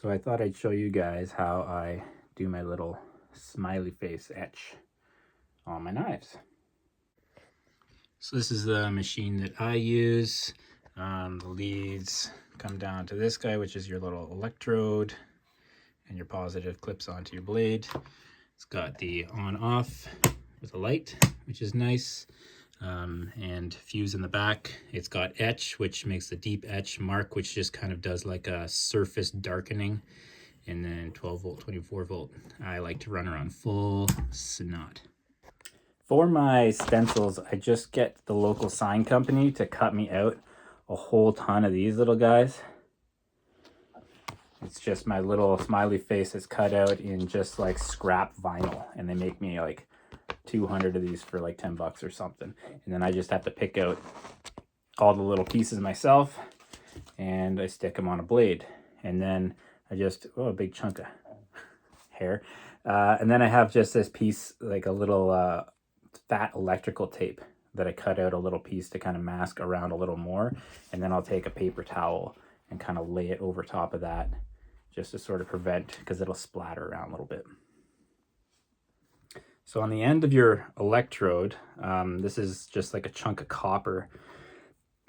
So I thought I'd show you guys how I do my little smiley face etch on my knives. So this is the machine that I use. The leads come down to this guy, which is your little electrode, and your positive clips onto your blade. It's got the on-off with a light, which is nice, and fuse in the back. It's got etch, which makes the deep etch mark, which just kind of does like a surface darkening. And then 12 volt, 24 volt. I like to run around full snot. For my stencils, I just get the local sign company to cut me out a whole ton of these little guys. It's just my little smiley face is cut out in just like scrap vinyl, and they make me like 200 of these for like 10 bucks or something. And then I just have to pick out all the little pieces myself, and I stick them on a blade. And then I just, oh, a big chunk of hair. And then I have just this piece, like a little fat electrical tape that I cut out a little piece to kind of mask around a little more. And then I'll take a paper towel and kind of lay it over top of that just to sort of prevent, because it'll splatter around a little bit. So on the end of your electrode, this is just like a chunk of copper.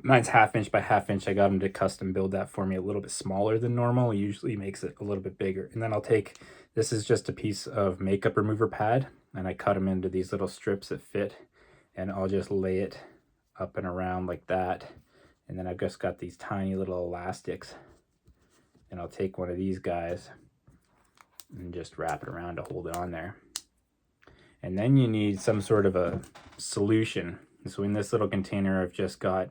Mine's 1/2 inch by 1/2 inch. I got them to custom build that for me a little bit smaller than normal. It usually makes it a little bit bigger. And then I'll take, this is just a piece of makeup remover pad, and I cut them into these little strips that fit, and I'll just lay it up and around like that. And then I've just got these tiny little elastics, and I'll take one of these guys and just wrap it around to hold it on there. And then you need some sort of a solution. So in this little container, I've just got,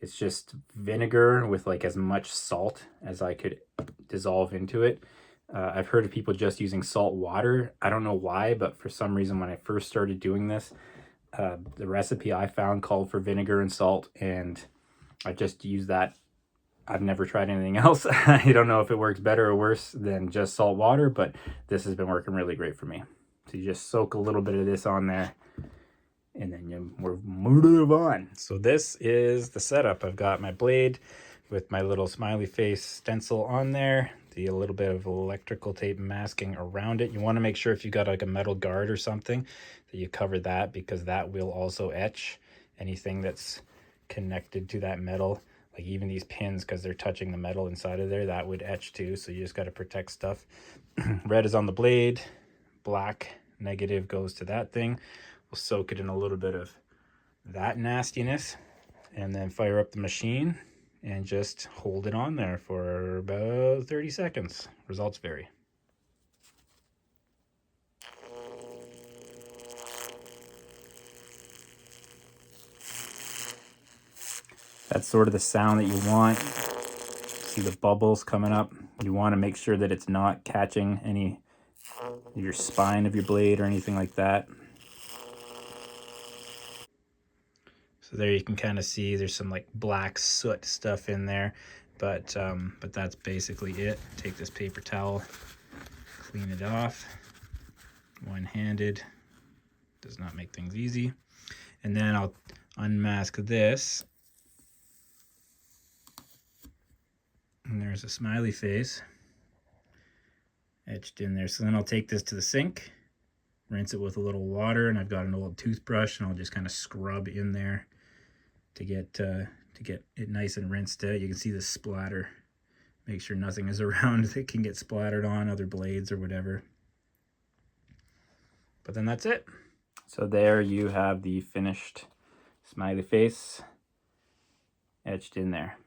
it's just vinegar with like as much salt as I could dissolve into it. I've heard of people just using salt water. I don't know why, but for some reason when I first started doing this, the recipe I found called for vinegar and salt, and I just used that. I've never tried anything else. I don't know if it works better or worse than just salt water, but this has been working really great for me. So you just soak a little bit of this on there, and then you move on. So this is the setup. I've got my blade with my little smiley face stencil on there, a little bit of electrical tape masking around it. You want to make sure if you got like a metal guard or something that you cover that, because that will also etch anything that's connected to that metal. Like even these pins, because they're touching the metal inside of there, that would etch too. So you just got to protect stuff. Red is on the blade, black negative goes to that thing. We'll soak it in a little bit of that nastiness, and then fire up the machine and just hold it on there for about 30 seconds. Results vary. That's sort of the sound that you want. See the bubbles coming up. You want to make sure that it's not catching any of your spine of your blade or anything like that. So there you can kind of see there's some like black soot stuff in there, but that's basically it. Take this paper towel, clean it off, one-handed, does not make things easy. And then I'll unmask this. And there's a smiley face etched in there. So then I'll take this to the sink, rinse it with a little water, and I've got an old toothbrush, and I'll just kind of scrub in there to get it nice and rinsed out. You can see the splatter. Make sure nothing is around that can get splattered on other blades or whatever. But then that's it. So there you have the finished smiley face etched in there.